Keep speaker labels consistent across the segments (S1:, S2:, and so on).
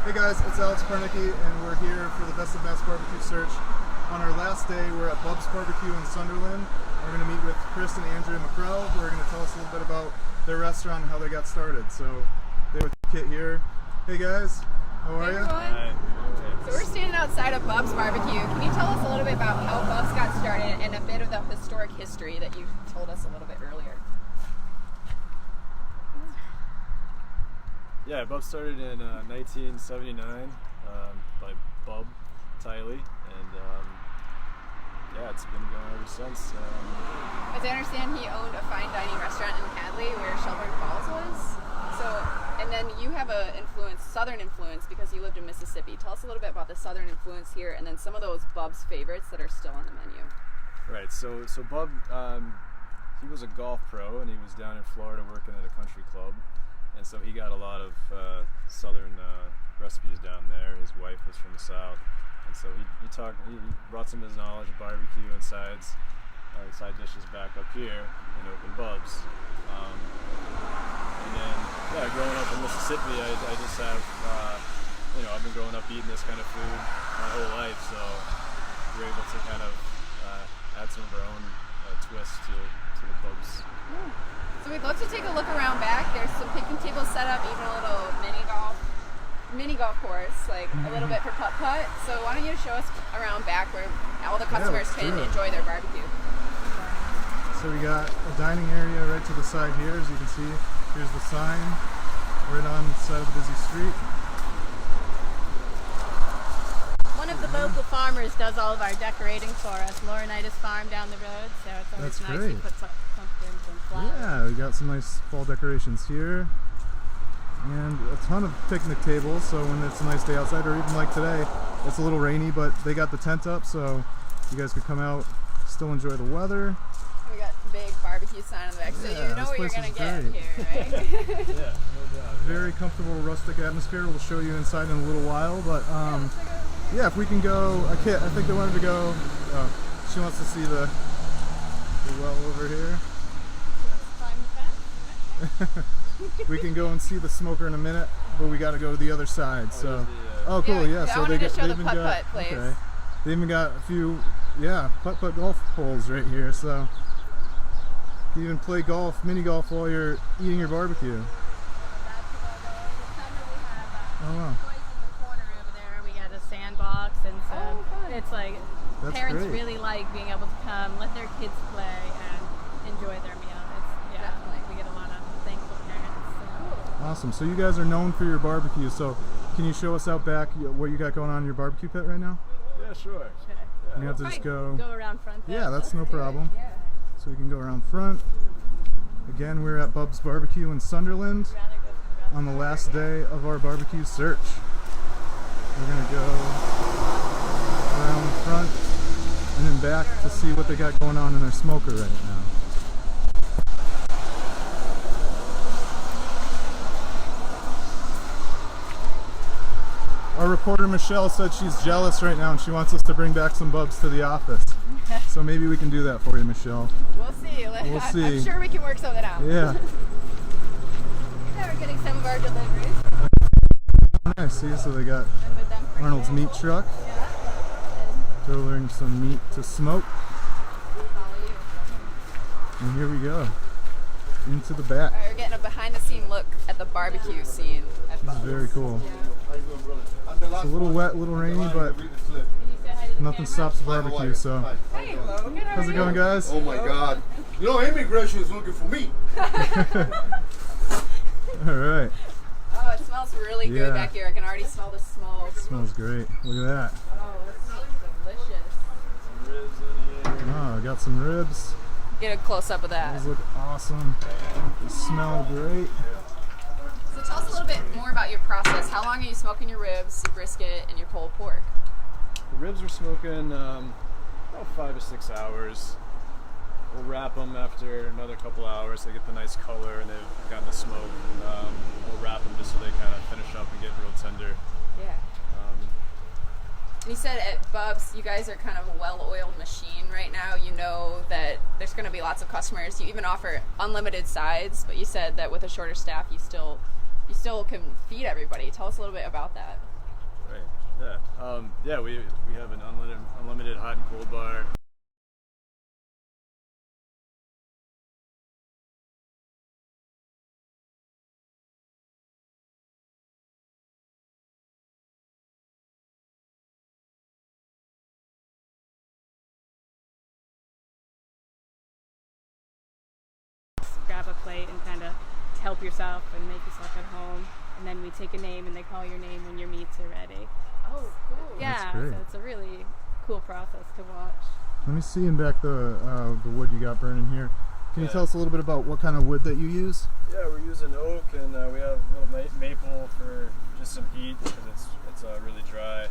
S1: Hey guys, it's Alex Parnicki, and we're here for the Best of Mass Barbecue Search. On our last day, we're at Bubs-bbq in Sunderland. We're going to meet with Chris and Andrea McCrell, who are going to tell us a little bit about their restaurant and how they got started. So, they're with Kit here. Hey guys, how are you?
S2: Hi. So we're standing outside of Bubs-bbq. Can you tell us a little bit about how Bubs got started and a bit of the historic history that you told us a little bit earlier?
S3: Yeah, Bubs started in 1979 by Bub Tiley, and yeah, it's been going ever since.
S2: As I understand, he owned a fine dining restaurant in Hadley where Shelburne Falls was. So, and then you have a southern influence because you lived in Mississippi. Tell us a little bit about the southern influence here, and then some of those Bubs favorites that are still on the menu.
S3: Right. So Bub, he was a golf pro, and he was down in Florida working at a country club. And so he got a lot of southern recipes down there. His wife was from the south, and so he brought some of his knowledge of barbecue and side dishes back up here and opened Bubs. And then, yeah, growing up in Mississippi, I just have, I've been growing up eating this kind of food my whole life, so we're able to kind of add some of our own twist to the Bubs.
S2: Yeah. So we'd love to take a look around back. There's some picnic tables set up, even a little mini golf course, like a little bit for putt-putt. So why don't you show us around back where all the customers can enjoy their barbecue.
S1: So we got a dining area right to the side here, as you can see. Here's the sign, right on the side of the busy street.
S4: One of the local farmers does all of our decorating for us. Laurinaitis Farm down the road, so it's always nice.
S1: Great.
S4: He puts up pumpkins and flowers.
S1: Yeah, we got some nice fall decorations here. And a ton of picnic tables, so when it's a nice day outside, or even like today, it's a little rainy, but they got the tent up, so you guys could come out, still enjoy the weather.
S2: We got a big barbecue sign on the back, so you know what you're going to get here, right?
S3: Yeah, no doubt.
S1: Very comfortable rustic atmosphere. We'll show you inside in a little while, but yeah, if we can go, Kit, I think they wanted to go, she wants to see the well over here. We can go and see the smoker in a minute, but we got to go to the other side. So, oh, cool, yeah. So they even got, okay, they even got a few, putt-putt golf holes right here. So you can even play golf, mini golf, while you're eating your barbecue. Oh wow.
S4: We got a sandbox, and so it's like parents really like being able to come, let their kids play, and enjoy their meal.
S2: Definitely.
S4: We get a lot of thankful parents. So.
S1: Awesome. So you guys are known for your barbecue. So can you show us out back what you got going on in your barbecue pit right now?
S3: Yeah, sure.
S1: Yeah. You have to just go
S4: around front there.
S1: Yeah, that's no problem. Yeah. So we can go around front. Again, we're at Bubs-bbq in Sunderland on the last day of our barbecue search. We're going to go around front and then back to see what they got going on in their smoker right now. Our reporter Michelle said she's jealous right now and she wants us to bring back some Bubs to the office. So maybe we can do that for you, Michelle.
S2: We'll see.
S1: We'll see.
S2: I'm sure we can work something out.
S1: Yeah.
S4: Yeah, we're getting some of our deliveries.
S1: Nice. See, so they got Arnold's meat truck. Delivering some meat to smoke. And here we go. Into the back.
S2: All right, we're getting a behind-the-scene look at the barbecue scene at Bubs.
S1: This is very cool. It's a little wet, a little rainy, but nothing stops the barbecue, so.
S2: Hey, Logan,
S1: how's it going, guys?
S5: Oh my God. You know, immigration is looking for me.
S1: Alright.
S2: Oh, it smells really good back here. I can already smell the smoke.
S1: It smells great. Look at that.
S2: Oh, this smells delicious.
S3: Ribs in here.
S1: Oh, I got some ribs.
S2: Get a close-up of that.
S1: Those look awesome. They smell great.
S2: So tell us a little bit more about your process. How long are you smoking your ribs, your brisket, and your pulled pork?
S3: The ribs we're smoking about 5 to 6 hours. We'll wrap them after another couple hours. They get the nice color and they've gotten the smoke. We'll wrap them just so they kind of finish up and get real tender.
S2: Yeah. And you said at Bubs, you guys are kind of a well-oiled machine right now. You know that there's going to be lots of customers. You even offer unlimited sides, but you said that with a shorter staff, you still can feed everybody. Tell us a little bit about that.
S3: Right. Yeah. We have an unlimited hot and cold bar.
S4: Grab a plate and kind of help yourself and make yourself at home, and then we take a name and they call your name when your meats are ready.
S2: Oh, cool.
S4: Yeah,
S1: great.
S4: so it's a really cool process to watch.
S1: Let me see in back the wood you got burning here. Can you tell us a little bit about what kind of wood that you use?
S3: Yeah, we're using oak, and we have a little maple for just some heat because it's really dry.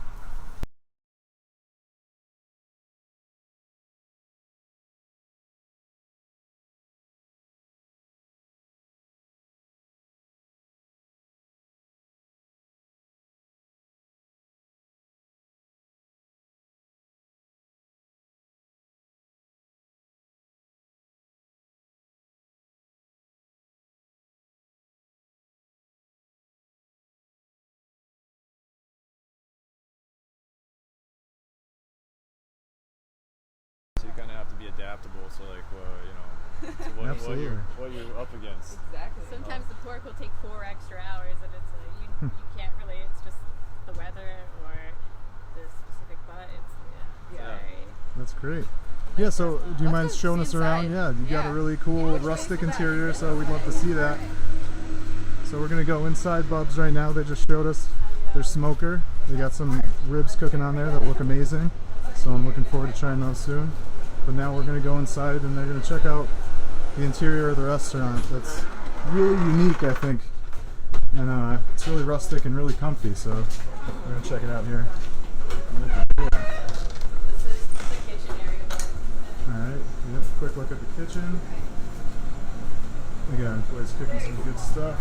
S3: So you kind of have to be adaptable. So like, to what you're up against.
S2: Exactly.
S4: Sometimes the pork will take 4 extra hours, and it's you can't really. It's just the weather or the specific butt. It's very.
S1: That's great. Yeah, so do you mind showing us around? Yeah, you got a really cool rustic interior, so we'd love to see that. So we're gonna go inside Bubs right now. They just showed us their smoker. They got some ribs cooking on there that look amazing. So I'm looking forward to trying those soon. But now we're gonna go inside and they're gonna check out the interior of the restaurant. That's really unique, I think. And it's really rustic and really comfy, so we're gonna check it out here. Alright, yep, quick look at the kitchen. Again, boys cooking some good stuff.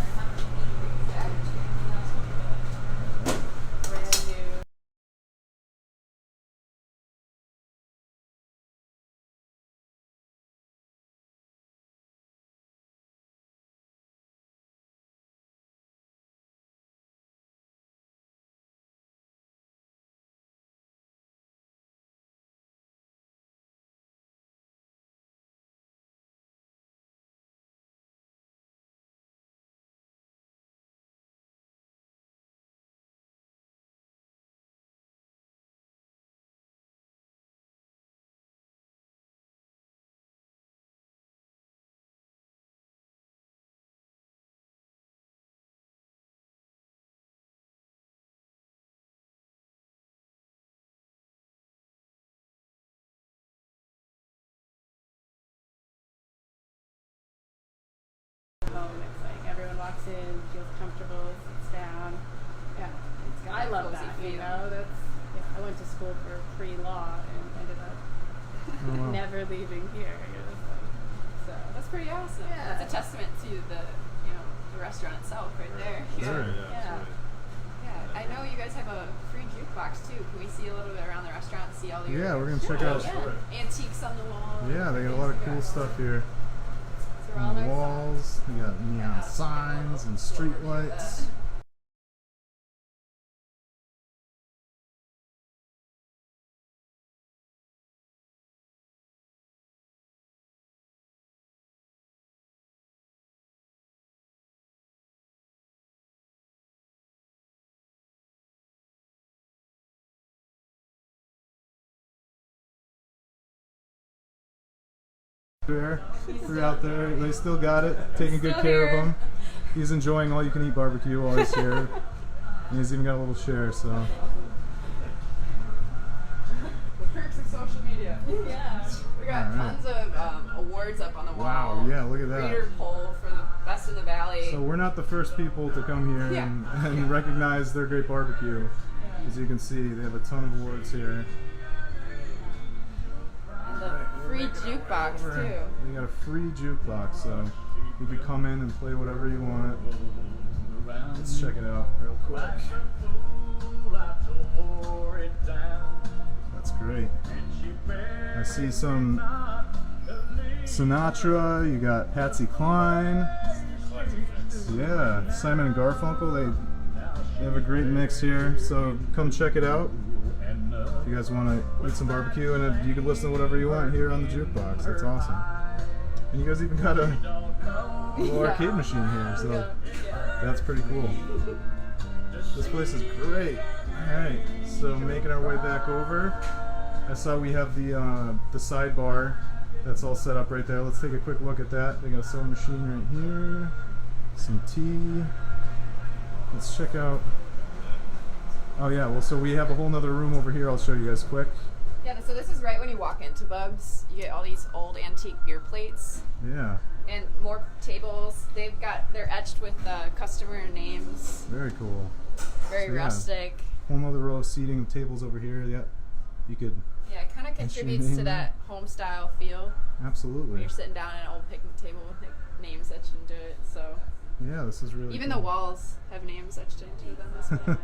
S4: It's like everyone walks in, feels comfortable, sits down. Yeah, I love that. You know, I went to school for pre-law and ended up never leaving here. So
S2: that's pretty awesome.
S4: Yeah.
S2: That's a testament to the restaurant itself right there.
S3: Yeah.
S2: I know you guys have a free jukebox too. Can we see a little bit around the restaurant and see all your
S1: Yeah, we're gonna check out.
S2: antiques on the wall?
S1: Yeah, they got a lot of cool stuff here.
S2: So
S1: On the walls, we got neon signs and street lights. Bear, we're out there. They still got it, taking good care of him. He's enjoying all you can eat barbecue while he's here. And he's even got a little share, so.
S2: The perks of social media. Yeah. We got tons of awards up on the wall.
S1: Wow, yeah, look at that.
S2: Reader poll for the best in the valley.
S1: So we're not the first people to come here and recognize their great barbecue. As you can see, they have a ton of awards here.
S2: And the free jukebox too.
S1: They got a free jukebox, so you can come in and play whatever you want. Let's check it out real quick. That's great. I see some Sinatra, you got Patsy Cline. Yeah, Simon and Garfunkel, They have a great mix here, so come check it out. If you guys want to eat some barbecue, and you can listen to whatever you want here on the jukebox. That's awesome. And you guys even got a little arcade machine here, so that's pretty cool. This place is great. Alright, so making our way back over. I saw we have the sidebar that's all set up right there. Let's take a quick look at that. They got a sewing machine right here, some tea. Let's check out. Oh yeah, well, so we have a whole nother room over here. I'll show you guys quick.
S2: Yeah, so this is right when you walk into Bubs. You get all these old antique beer plates.
S1: Yeah.
S2: And more tables. They're etched with customer names.
S1: Very cool.
S2: Very rustic.
S1: Whole nother row of seating of tables over here. Yeah, you could.
S2: Yeah, it kind of contributes to that home style feel.
S1: Absolutely.
S2: When you're sitting down at an old picnic table with names etched into it. So.
S1: Yeah, this is really.
S2: Even
S1: cool.
S2: the walls have names etched into them as well.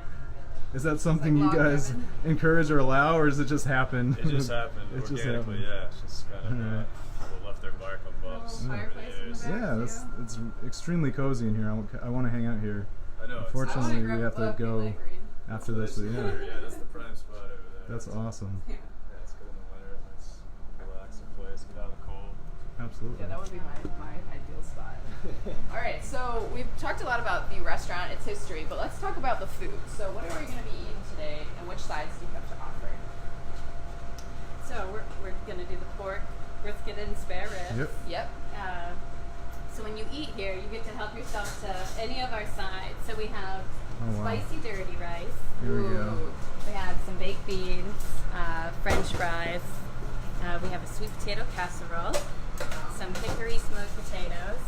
S1: Is that something you guys encourage or allow, or does it just happen?
S3: It just happened organically, yeah. It's just kind of people left their mark on Bubs.
S1: Yeah, it's extremely cozy in here. I want to hang out here.
S3: I know.
S1: Unfortunately, we have to go after this. But yeah.
S3: Yeah, that's the prime spot over there.
S1: That's awesome.
S3: Yeah, it's good in the winter. Nice, relaxing place. Get out of the cold.
S1: Absolutely.
S2: Yeah, that would be my ideal spot. All right, so we've talked a lot about the restaurant, its history, but let's talk about the food. So what are we going to be eating today, and which sides do you have to offer?
S4: So we're going to do the pork, brisket, and spare ribs.
S2: Yep.
S4: So when you eat here, you get to help yourself to any of our sides. So we have spicy dirty rice.
S1: Here we go.
S4: We have some baked beans, French fries. We have a sweet potato casserole, some hickory smoked potatoes,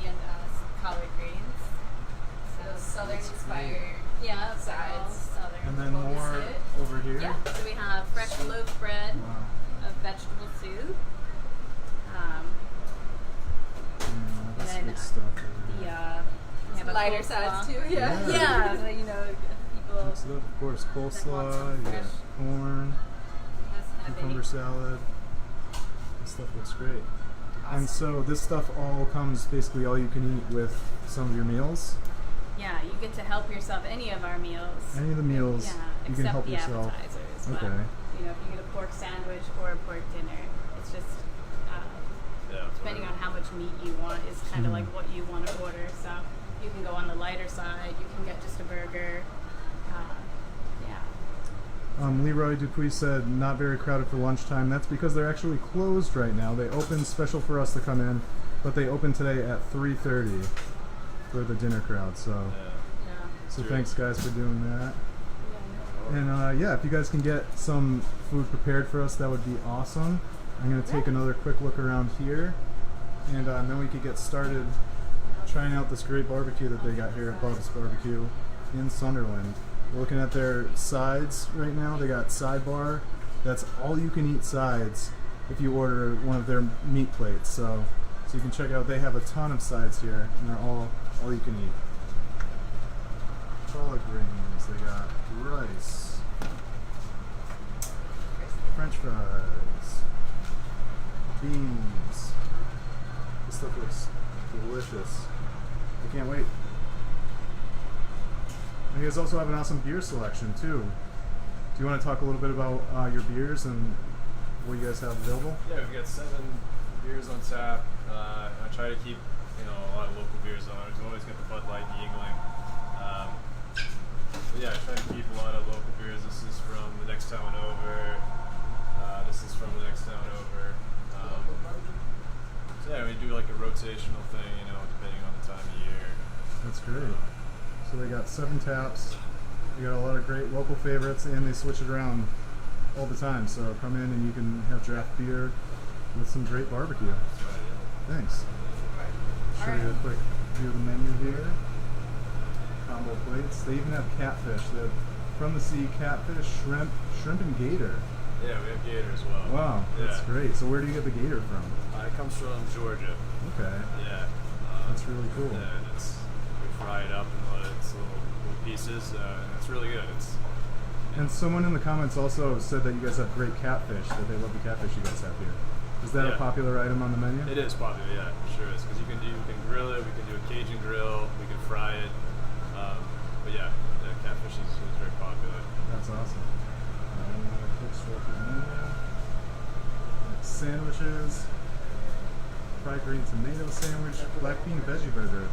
S4: and some collard greens.
S2: So southern inspired sides.
S4: Southern.
S1: And then more over here.
S4: Yeah. So we have fresh loaf bread, a vegetable soup.
S1: That's
S4: and
S1: good stuff.
S4: We have a
S2: lighter
S4: coleslaw.
S2: sides too.
S1: Yeah.
S4: Yeah, but, people.
S1: Of course, coleslaw. You got corn, cucumber salad. This stuff looks great. Awesome. And so this stuff all comes basically all you can eat with some of your meals.
S4: Yeah, you get to help yourself any of our meals.
S1: Any of the meals, you can help yourself.
S4: Appetizers.
S1: Okay.
S4: But, if you get a pork sandwich or a pork dinner, it's just depending on how much meat you want is kind of like what you want to order. So you can go on the lighter side. You can get just a burger.
S1: Leroy Dupuis said not very crowded for lunchtime. That's because they're actually closed right now. They opened special for us to come in, but they opened today at 3:30 for the dinner crowd. So, so thanks guys for doing that. And if you guys can get some food prepared for us, that would be awesome. I'm going to take another quick look around here, and then we could get started trying out this great barbecue that they got here at Bubs Barbecue in Sunderland. We're looking at their sides right now. They got sidebar. That's all you can eat sides if you order one of their meat plates. So you can check out. They have a ton of sides here, and they're all you can eat. Collard greens. They got rice, French fries, beans. This stuff looks delicious. I can't wait. And you guys also have an awesome beer selection too. Do you want to talk a little bit about your beers and what you guys have available?
S3: Yeah, we've got 7 beers on tap. I try to keep a lot of local beers on. We've always got the Bud Light and Yingling. I try to keep a lot of local beers. This is from the next town over. This is from the next town over. We do like a rotational thing, depending on the time of year.
S1: That's great. So they got 7 taps. They got a lot of great local favorites, and they switch it around all the time. So come in and you can have draft beer with some great barbecue. Thanks. Show you a quick view of the menu here. Combo plates. They even have catfish. They have from the sea catfish, shrimp and gator.
S3: Yeah, we have gator as well.
S1: Wow, that's great. So where do you get the gator from?
S3: It comes from Georgia.
S1: Okay.
S3: Yeah.
S1: That's really cool.
S3: Yeah, and we fry it up and let it little pieces, and it's really good.
S1: And someone in the comments also said that you guys have great catfish, that they love the catfish you guys have here. Is that a popular item on the menu?
S3: It is popular, yeah, it sure is. Because you can grill it, we can do a Cajun grill, we can fry it. But yeah,
S1: sandwiches, fried green tomato sandwich, black bean veggie burger.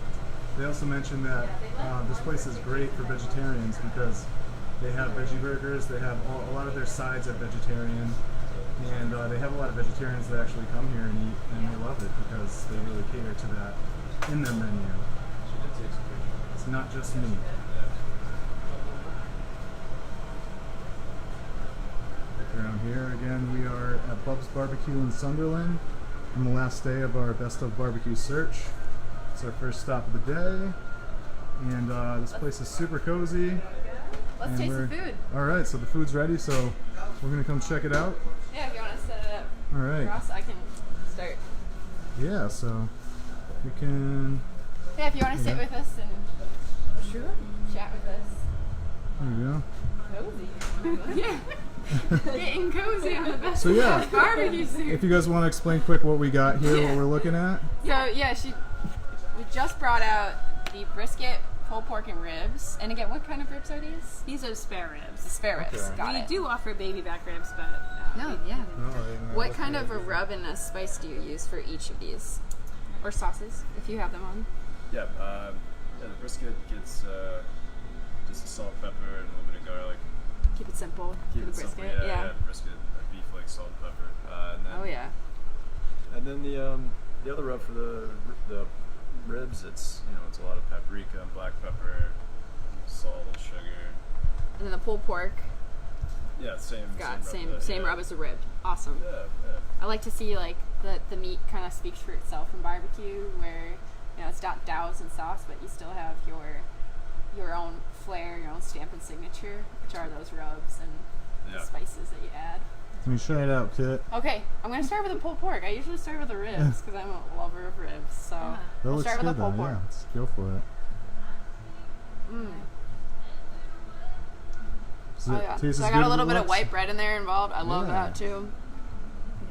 S1: They also mentioned that this place is great for vegetarians because they have veggie burgers. They have a lot of their sides are vegetarian, and they have a lot of vegetarians that actually come here and eat, and they love it because they really cater to that in their menu. It's not just meat. Look around here again. We are at Bubs-bbq in Sunderland on the last day of our Best of Barbecue search. It's our first stop of the day, and this place is super cozy.
S2: Let's taste the food.
S1: All right, so the food's ready, so we're gonna come check it out.
S2: Yeah, if you want to set it up.
S1: All right.
S2: Ross, I can start.
S1: Yeah, so we can.
S2: Yeah, if you want to sit with us and chat with us.
S1: There you go.
S2: Cozy. Yeah. Getting cozy on the Best
S1: So yeah,
S2: of Barbecue search.
S1: if you guys want to explain quick what we got here, what we're looking at.
S2: So yeah, we just brought out the brisket, pulled pork, and ribs. And again, what kind of ribs are these?
S4: These are spare ribs.
S2: The spare ribs.
S1: Okay.
S2: Got
S4: We
S2: it.
S4: do offer baby back ribs, but
S2: No, yeah.
S1: No,
S2: What kind of a rub and a spice do you use for each of these? Or sauces, if you have them on.
S3: Yeah, the brisket gets just a salt, pepper, and a little bit of garlic.
S2: Keep it simple.
S3: Keep
S2: for
S3: it
S2: the brisket.
S3: simple.
S2: Yeah.
S3: The brisket, beef flakes, salt, and pepper. And then,
S2: Oh yeah.
S3: And then the other rub for the ribs, it's it's a lot of paprika, black pepper, salt, sugar.
S2: And then the pulled pork.
S3: Yeah, same.
S2: Same rub as the rib. Awesome.
S3: Yeah.
S2: I like to see like the meat kind of speaks for itself in barbecue, where it's not doused in sauce, but you still have your own flair, your own stamp and signature, which are those rubs and the spices that you add.
S1: Let me try it out, Kit.
S2: Okay, I'm gonna start with the pulled pork. I usually start with the ribs because I'm a lover of ribs. So
S1: That
S2: we'll
S1: looks
S2: start
S1: good
S2: with the pulled
S1: then.
S2: pork.
S1: Yeah, let's go for it. Does
S2: Oh
S1: it
S2: yeah.
S1: taste
S2: So
S1: as
S2: I
S1: good
S2: got a
S1: as
S2: little
S1: it
S2: bit of
S1: looks?
S2: white bread in there involved. I love
S1: Yeah.
S2: that too.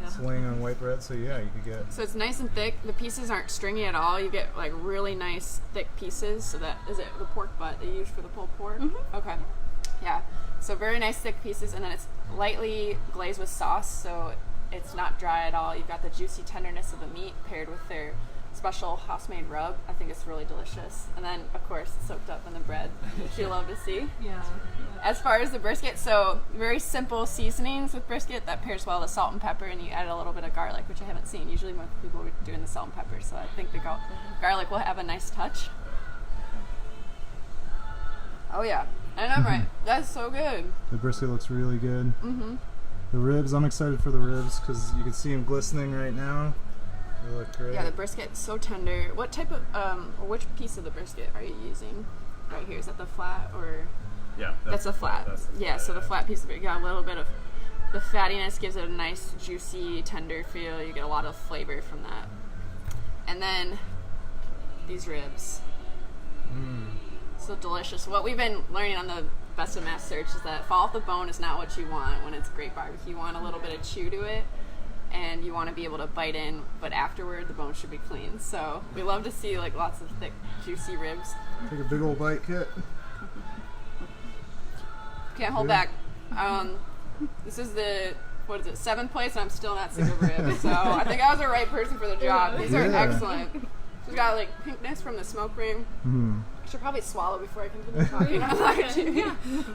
S1: It's laying on white bread, so yeah, you could get.
S2: So it's nice and thick. The pieces aren't stringy at all. You get like really nice thick pieces. So that is it. The pork butt they use for the pulled pork. Okay. Yeah. So very nice thick pieces, and then it's lightly glazed with sauce, so it's not dry at all. You've got the juicy tenderness of the meat paired with their special house-made rub. I think it's really delicious. And then, of course, it's soaked up in the bread, which you love to see.
S4: yeah.
S2: As far as the brisket, so very simple seasonings with brisket that pairs well with salt and pepper, and you add a little bit of garlic, which I haven't seen. Usually most people are doing the salt and pepper, so I think the garlic will have a nice touch. Oh yeah, and I'm right. That's so good.
S1: The brisket looks really good. The ribs, I'm excited for the ribs because you can see them glistening right now. They look great.
S2: Yeah, the brisket's so tender. What type of, or which piece of the brisket are you using right here? Is that the flat or?
S3: Yeah.
S2: That's a flat.
S3: That's the
S2: Yeah,
S3: flat,
S2: so the flat piece of it, you got a little bit of the fattiness, gives it a nice, juicy, tender feel. You get a lot of flavor from that. And then these ribs. So delicious. What we've been learning on the Best of Mass search is that fall off the bone is not what you want when it's great barbecue. You want a little bit of chew to it, and you want to be able to bite in, but afterward the bone should be clean. So we love to see like lots of thick, juicy ribs.
S1: Take a big old bite, Kit.
S2: Can't hold back. This is the, what is it, 7th place, and I'm still not sick of ribs. So I think I was the right person for the job. These are
S1: Yeah.
S2: excellent. She's got like pinkness from the smoke ring. I should probably swallow before I continue talking.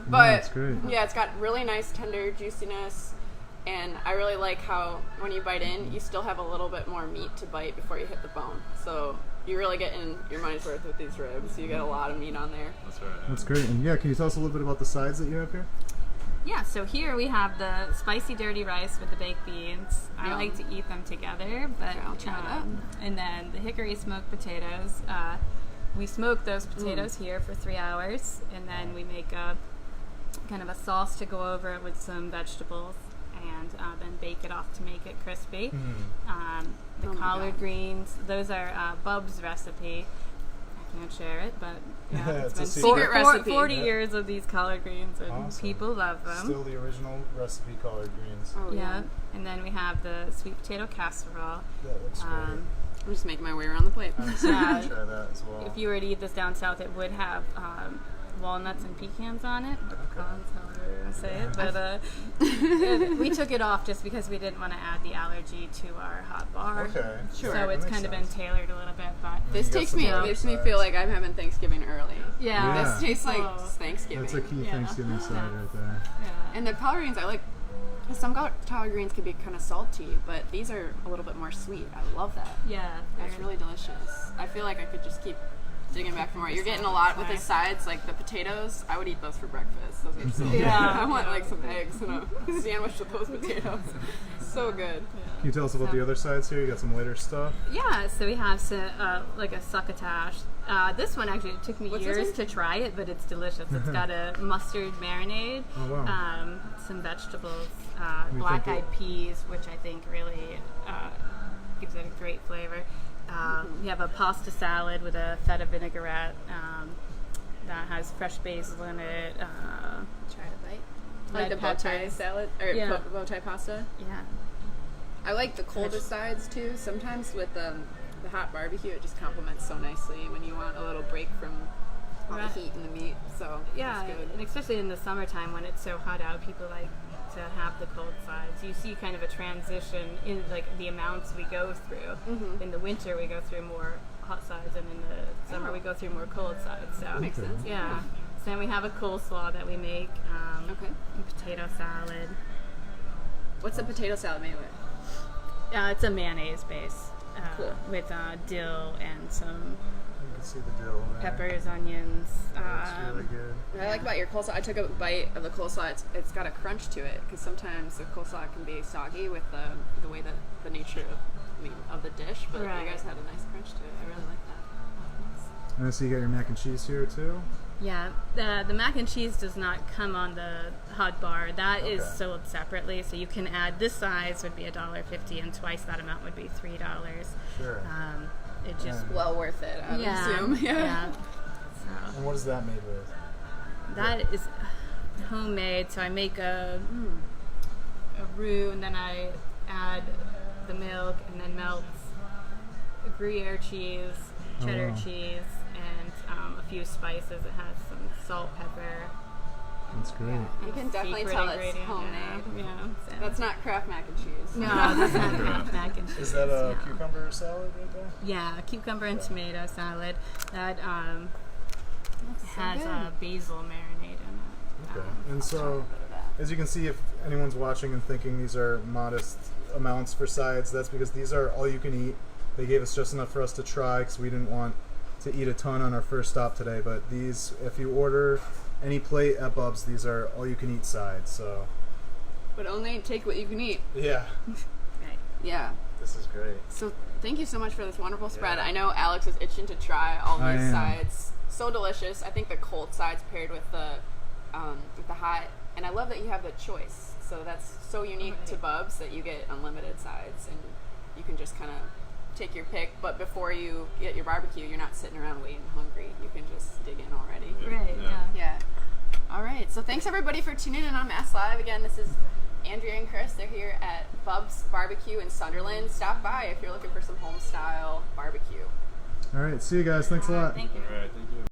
S2: But
S1: That's great.
S2: yeah, it's got really nice tender juiciness, and I really like how when you bite in, you still have a little bit more meat to bite before you hit the bone. So you really get in your money's worth with these ribs. You get a lot of meat on there.
S3: That's right.
S1: That's great. And yeah, can you tell us a little bit about the sides that you have here?
S4: Yeah, so here we have the spicy dirty rice with the baked beans. I
S2: Yum.
S4: like to eat them together, but
S2: Okay, I'll try that.
S4: and then the hickory smoked potatoes. We smoke those potatoes here for 3 hours, and then we make a kind of a sauce to go over it with some vegetables, and then bake it off to make it crispy. The
S2: Oh my
S4: collard
S2: God.
S4: greens, those are Bub's recipe. I can't share it, but yeah,
S1: It's a
S4: it's been
S1: secret
S2: recipe.
S4: 40
S1: Yeah.
S4: years of these collard greens, and
S1: Awesome.
S4: people love them.
S1: Still the original recipe collard greens.
S2: Oh
S4: Yeah, and then we have the sweet potato casserole.
S1: That looks great.
S2: I'm just making my way around the plate.
S1: I'm excited
S4: yeah.
S1: to try that as well.
S4: If you were to eat this down south, it would have walnuts and pecans on it. Pecans, however you want to say it. But we took it off just because we didn't want to add the allergy to our hot bar.
S1: Okay.
S2: Sure.
S4: So it's kind of been tailored a little bit, but
S2: This makes me feel like I'm having Thanksgiving early.
S4: yeah.
S1: Yeah.
S2: This tastes like
S4: Oh.
S2: Thanksgiving.
S1: That's a key
S4: Yeah.
S1: Thanksgiving side right there.
S4: Yeah.
S2: And the collard greens I like. Some collard greens can be kind of salty, but these are a little bit more sweet. I love that.
S4: Yeah.
S2: That's
S4: they're-
S2: really delicious. I feel like I could just keep digging back for more. You're getting a lot with the sides, like the potatoes. I would eat those for breakfast. Those are so good.
S4: Yeah.
S2: I want like some eggs and a sandwich with those potatoes. So good.
S1: Can you tell us about the other sides here? You got some later stuff.
S4: Yeah, so we have like a succotash. This one actually, it took me
S2: What's this
S4: years
S2: one?
S4: to try it, but it's delicious. It's got a mustard marinade,
S1: Oh, wow.
S4: some vegetables,
S1: We
S4: black-eyed peas, which I think really gives it a great flavor. We have a pasta salad with a feta vinaigrette that has fresh basil in it.
S2: Try to bite. Like
S4: Red
S2: the bow tie
S4: peppers.
S2: salad or
S4: Yeah.
S2: bow tie pasta.
S4: Yeah.
S2: I like the coldest sides too. Sometimes with the hot barbecue, it just complements so nicely when you want a little break from all
S4: Right.
S2: the heat and the meat. So
S4: Yeah,
S2: it's good.
S4: and especially in the summertime when it's so hot out, people like to have the cold sides. You see kind of a transition in like the amounts we go through.
S2: Mm-hmm.
S4: In the winter, we go through more hot sides, and in the summer, we go through more cold sides. So
S2: Makes sense.
S4: yeah. So then we have a coleslaw that we make.
S2: Okay.
S4: And potato salad.
S2: What's the potato salad made with?
S4: It's a mayonnaise base
S2: Cool.
S4: with dill and some
S1: You can see the dill there.
S4: peppers, onions.
S1: That's really good.
S2: What I like about your coleslaw, I took a bite of the coleslaw. It's got a crunch to it because sometimes the coleslaw can be soggy with the way that the nature of the dish. But
S4: Right.
S2: you guys had a nice crunch to it. I really like that.
S1: And so you got your mac and cheese here too.
S4: Yeah, the mac and cheese does not come on the hot bar. That is
S1: Okay.
S4: sold separately, so you can add this size would be $1.50, and twice that amount would be $3.
S1: Sure.
S4: It just
S2: Well worth it, I would assume.
S4: yeah. So
S1: And what is that made with?
S4: that is homemade. So I make a roux, and then I add the milk, and then melt Gruyere cheese, cheddar
S1: wow.
S4: cheese, and a few spices. It has some salt, pepper.
S1: That's great.
S2: You can definitely
S4: Secret
S2: tell it's
S4: ingredient,
S2: homemade.
S4: Yeah. So.
S2: That's not Kraft mac and cheese.
S4: No, that's not Kraft mac and cheese.
S1: Is that a
S4: no.
S1: cucumber salad right there?
S4: Yeah, a cucumber and tomato salad that
S2: That's so
S4: has
S2: good.
S4: basil marinade in it.
S1: Okay. And so, as you can see, if anyone's watching and thinking these are modest amounts for sides, that's because these are all you can eat. They gave us just enough for us to try because we didn't want to eat a ton on our first stop today. But these, if you order any plate at Bubs, these are all you can eat sides. So
S2: But only take what you can eat.
S1: yeah,
S4: Right.
S2: Yeah.
S1: this is great.
S2: So thank you so much for this wonderful spread.
S1: Yeah.
S2: I know Alex is itching to try all
S1: I
S2: these
S1: am.
S2: sides. So delicious. I think the cold sides paired with the hot, and I love that you have the choice. So that's so unique to Bubs that you get unlimited sides, and you can just kind of take your pick. But before you get your barbecue, you're not sitting around waiting hungry. You can just dig in already.
S4: Right,
S3: Yeah.
S2: Yeah. All right. So thanks everybody for tuning in on MassLive. Again, this is Andrea and Chris. They're here at Bubs Barbecue in Sunderland. Stop by if you're looking for some home style barbecue.
S1: All right, see you guys. Thanks a lot.
S4: Thank you.
S3: All right, thank you.